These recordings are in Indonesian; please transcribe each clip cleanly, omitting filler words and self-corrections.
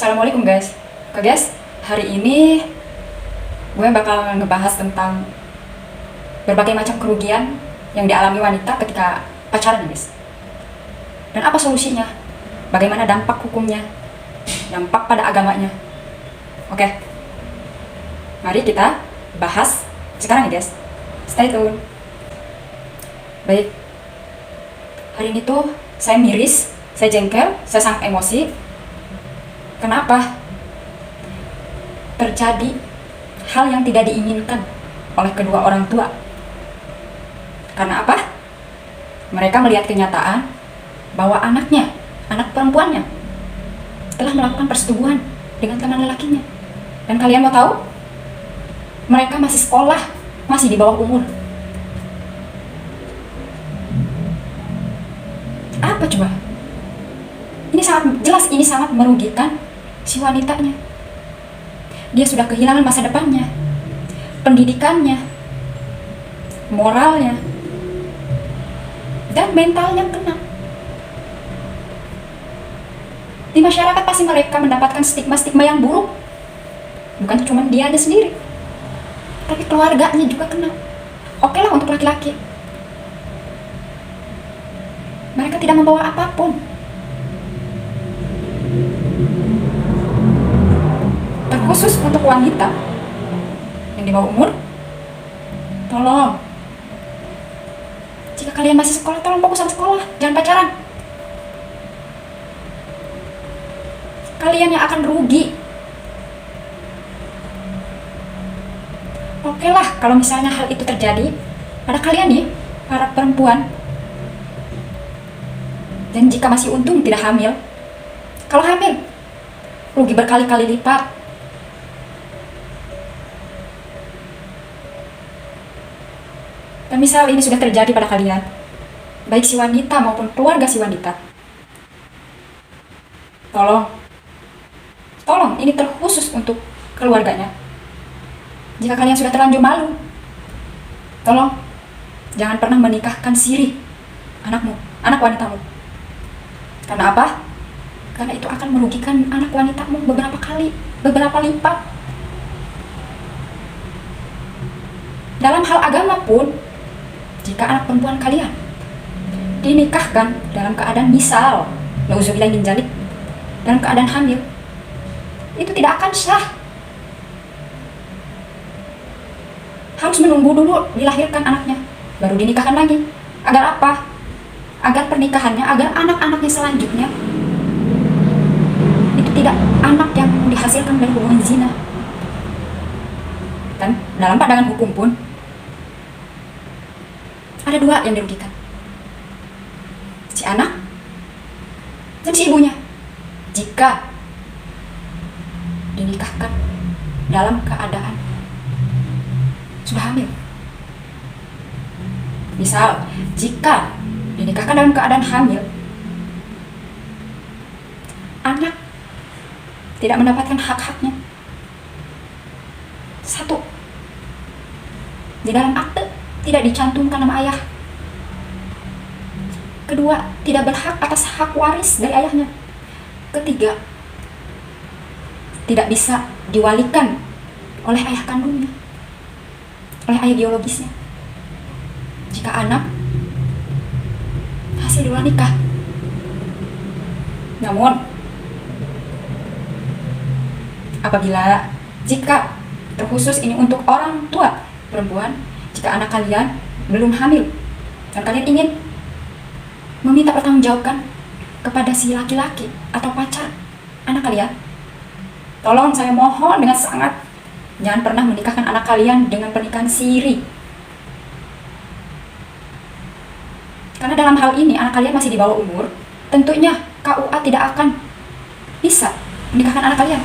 Assalamualaikum guys. Oke guys, hari ini gue bakal ngebahas tentang berbagai macam kerugian yang dialami wanita ketika pacaran guys. Dan apa solusinya? Bagaimana dampak hukumnya? Dampak pada agamanya? Oke, mari kita bahas sekarang ya guys. Stay tune. Baik, hari ini tuh saya miris, saya jengkel, saya sangat emosi. Kenapa? Terjadi hal yang tidak diinginkan oleh kedua orang tua. Karena apa? Mereka melihat kenyataan bahwa anaknya, anak perempuannya, telah melakukan persetubuhan dengan teman lelakinya. Dan kalian mau tahu? Mereka masih sekolah, masih di bawah umur. Apa coba? Ini sangat jelas, ini sangat merugikan si wanitanya. Dia sudah kehilangan masa depannya, pendidikannya, moralnya, dan mentalnya kena. Di masyarakat pasti mereka mendapatkan stigma-stigma yang buruk. Bukan cuma dia ada sendiri, tapi keluarganya juga kena. Oke lah untuk laki-laki, mereka tidak membawa apapun. Terkhusus untuk wanita yang di bawah umur, tolong, jika kalian masih sekolah, tolong fokus sama sekolah, jangan pacaran. Kalian yang akan rugi. Oke lah kalau misalnya hal itu terjadi pada kalian nih, para perempuan. Dan jika masih untung tidak hamil, kalau hamil, rugi berkali-kali lipat. Dan misal ini sudah terjadi pada kalian, baik si wanita maupun keluarga si wanita, tolong, ini terkhusus untuk keluarganya. Jika kalian sudah terlanjur malu, tolong, jangan pernah menikahkan siri anakmu, anak wanitamu. Karena apa? Karena itu akan merugikan anak wanitamu beberapa lipat. Dalam hal agama pun, jika anak perempuan kalian dinikahkan dalam keadaan misal, nauzubillah min dzalik, dalam keadaan hamil, itu tidak akan sah. Harus menunggu dulu dilahirkan anaknya, baru dinikahkan lagi. Agar apa? Agar pernikahannya, agar anak-anaknya selanjutnya itu tidak anak yang dihasilkan dari hubungan zina. Dan dalam pandangan hukum pun ada dua yang dirugikan, si anak dan si ibunya, jika dinikahkan dalam keadaan sudah hamil. Misal, jika dinikahkan dalam keadaan hamil, anak tidak mendapatkan hak-haknya. Satu, di dalam akte tidak dicantumkan nama ayah. Kedua, tidak berhak atas hak waris dari ayahnya. Ketiga, tidak bisa diwalikan oleh ayah kandungnya, oleh ayah biologisnya. Jika anak hasil di luar nikah. Namun, apabila jika terkhusus ini untuk orang tua perempuan, jika anak kalian belum hamil dan kalian ingin meminta pertanggungjawaban kepada si laki-laki atau pacar anak kalian, tolong saya mohon dengan sangat, jangan pernah menikahkan anak kalian dengan pernikahan siri. Karena dalam hal ini anak kalian masih di bawah umur, tentunya KUA tidak akan bisa menikahkan anak kalian.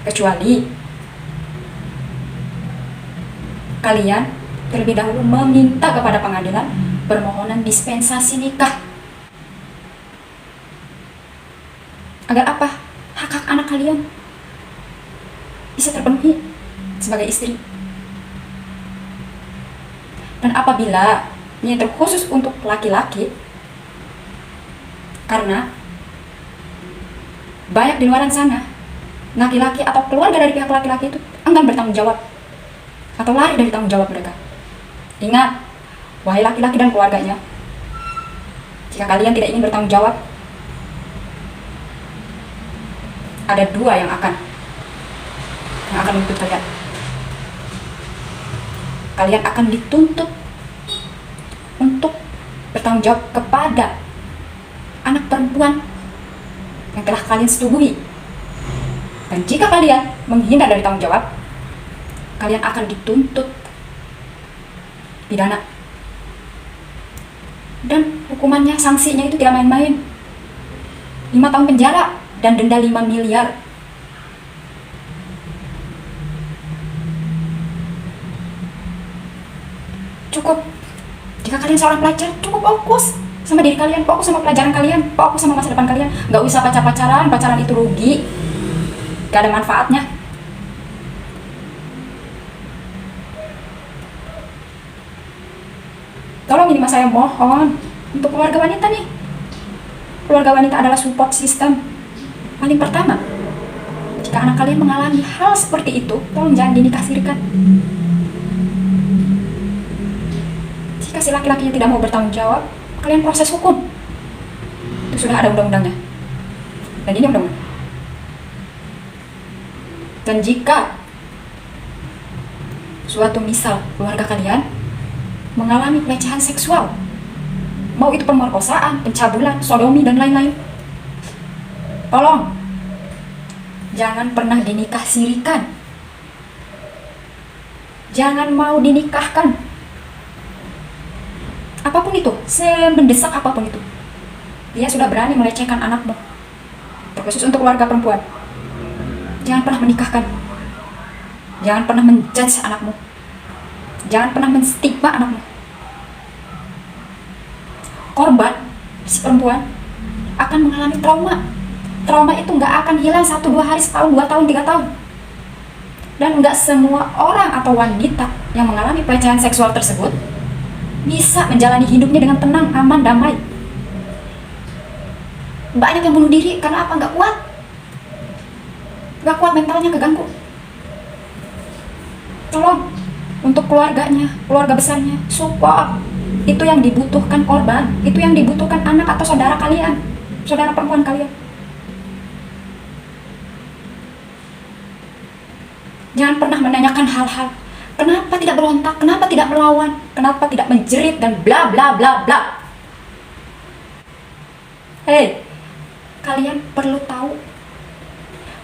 Kecuali kalian terlebih dahulu meminta kepada pengadilan permohonan dispensasi nikah. Agar apa? Hak-hak anak kalian bisa terpenuhi sebagai istri. Dan apabila ini terkhusus untuk laki-laki, karena banyak di luar sana, laki-laki atau keluarga dari pihak laki-laki itu enggan bertanggung jawab atau lari dari tanggung jawab mereka. Ingat, wahai laki-laki dan keluarganya, jika kalian tidak ingin bertanggung jawab, ada dua yang akan menuntut kalian. Kalian akan dituntut untuk bertanggung jawab kepada anak perempuan yang telah kalian setubuhi. Dan jika kalian menghindar dari tanggung jawab, kalian akan dituntut pidana. Dan hukumannya, sanksinya itu tidak main-main. 5 tahun penjara dan denda 5 miliar. Cukup. Jika kalian seorang pelajar, cukup fokus sama diri kalian, fokus sama pelajaran kalian, fokus sama masa depan kalian. Gak usah pacaran, pacaran itu rugi, gak ada manfaatnya. Tolong ini mas, saya mohon untuk keluarga wanita nih. Keluarga wanita adalah support system paling pertama. Jika anak kalian mengalami hal seperti itu, tolong jangan dinikah sirikan. Jika si laki-lakinya tidak mau bertanggung jawab, kalian proses hukum. Itu sudah ada undang-undangnya. Dan ini undang-undang. Dan jika suatu misal keluarga kalian mengalami pelecehan seksual, mau itu pemerkosaan, pencabulan, sodomi, dan lain-lain, tolong jangan pernah dinikah sirikan. Jangan mau dinikahkan. Apapun itu, semendesak apapun itu, dia sudah berani melecehkan anakmu. Terkhusus untuk keluarga perempuan, jangan pernah menikahkan. Jangan pernah menjudge anakmu. Jangan pernah menstigma anakmu. Korban, si perempuan, akan mengalami trauma. Trauma itu nggak akan hilang 1-2 hari, setahun, 2 tahun, 3 tahun. Dan nggak semua orang atau wanita yang mengalami pelecehan seksual tersebut bisa menjalani hidupnya dengan tenang, aman, damai. Banyak yang bunuh diri karena apa? Nggak kuat. Nggak kuat, mentalnya keganggu. Tolong, untuk keluarganya, keluarga besarnya, support. Itu yang dibutuhkan korban, itu yang dibutuhkan anak atau saudara kalian, saudara perempuan kalian. Jangan pernah menanyakan hal-hal, kenapa tidak berontak, kenapa tidak melawan, kenapa tidak menjerit, dan bla bla bla bla. Hei, kalian perlu tahu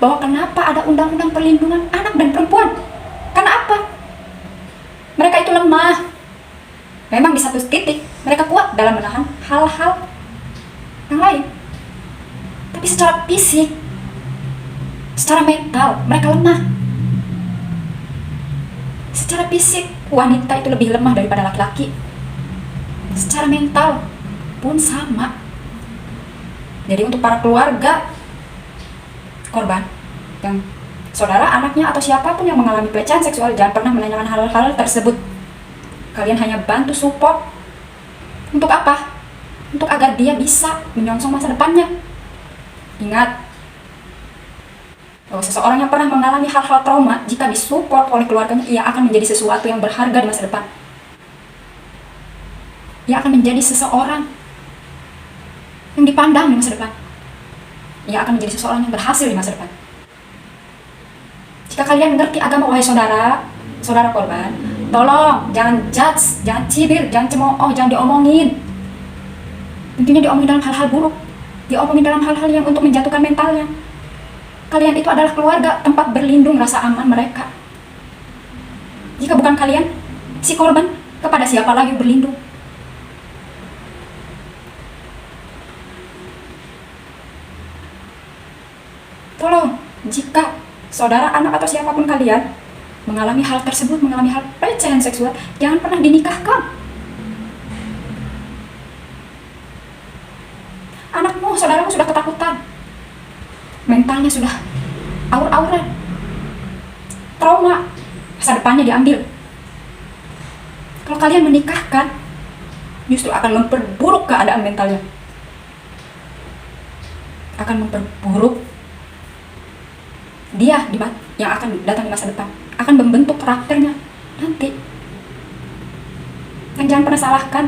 bahwa kenapa ada undang-undang perlindungan anak dan perempuan. Karena apa? Mereka itu lemah. Memang di satu titik mereka kuat dalam menahan hal-hal yang lain, tapi secara fisik, secara mental mereka lemah. Secara fisik wanita itu lebih lemah daripada laki-laki. Secara mental pun sama. Jadi untuk para keluarga korban, yang saudara, anaknya, atau siapapun yang mengalami pelecehan seksual, jangan pernah menanyakan hal-hal tersebut. Kalian hanya bantu support. Untuk apa? Untuk agar dia bisa menyongsong masa depannya. Ingat, bahwa seseorang yang pernah mengalami hal-hal trauma, jika disupport oleh keluarganya, ia akan menjadi sesuatu yang berharga di masa depan. Ia akan menjadi seseorang yang dipandang di masa depan. Ia akan menjadi seseorang yang berhasil di masa depan. Jika kalian mengerti agama, wahai saudara, saudara korban, tolong jangan judge, jangan cibir, jangan cemooh, jangan diomongin. Intinya diomongin dalam hal-hal buruk, diomongin dalam hal-hal yang untuk menjatuhkan mentalnya. Kalian itu adalah keluarga, tempat berlindung, rasa aman mereka. Jika bukan kalian, si korban, kepada siapa lagi berlindung? Tolong, jika saudara, anak, atau siapapun kalian mengalami hal tersebut, mengalami hal pelecehan seksual, jangan pernah dinikahkan. Anakmu, saudaramu sudah ketakutan, mentalnya sudah aur-auran, trauma, masa depannya diambil. Kalau kalian menikahkan, justru akan memperburuk keadaan mentalnya, akan memperburuk dia yang akan datang di masa depan akan membentuk karakternya nanti. Dan jangan pernah salahkan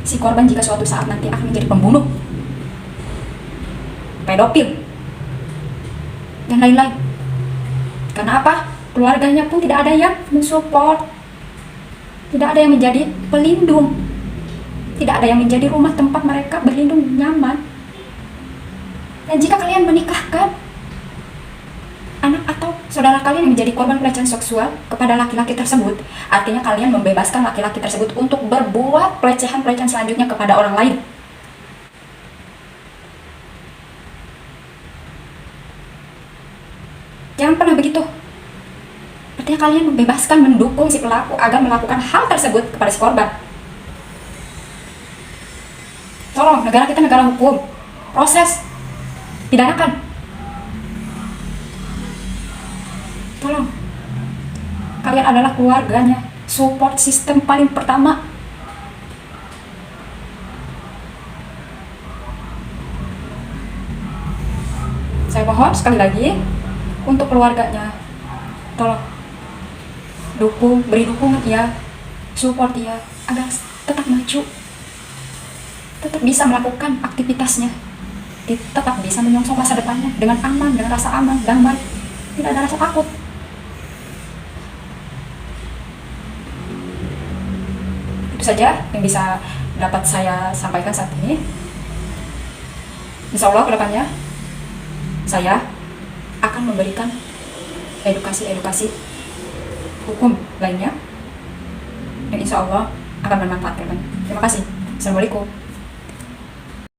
si korban jika suatu saat nanti akan menjadi pembunuh, pedofil, dan lain-lain. Karena apa? Keluarganya pun tidak ada yang mensupport, tidak ada yang menjadi pelindung, tidak ada yang menjadi rumah tempat mereka berlindung nyaman. Dan jika kalian menikahkan anak atau saudara kalian yang menjadi korban pelecehan seksual kepada laki-laki tersebut, artinya kalian membebaskan laki-laki tersebut untuk berbuat pelecehan-pelecehan selanjutnya kepada orang lain. Jangan pernah begitu. Artinya kalian membebaskan, mendukung si pelaku agar melakukan hal tersebut kepada si korban. Tolong, negara kita negara hukum, proses, pidanakan. Tolong, kalian adalah keluarganya, support system paling pertama. Saya mohon sekali lagi untuk keluarganya, tolong dukung, beri dukungan ya, support ya, agar tetap maju, tetap bisa melakukan aktivitasnya, tetap bisa menyongsong masa depannya dengan aman, dengan rasa aman, damai, tidak ada rasa takut. Itu saja yang bisa dapat saya sampaikan saat ini. Insya Allah kedepannya saya akan memberikan edukasi hukum lainnya yang insya Allah akan bermanfaat. Terima kasih. Assalamualaikum.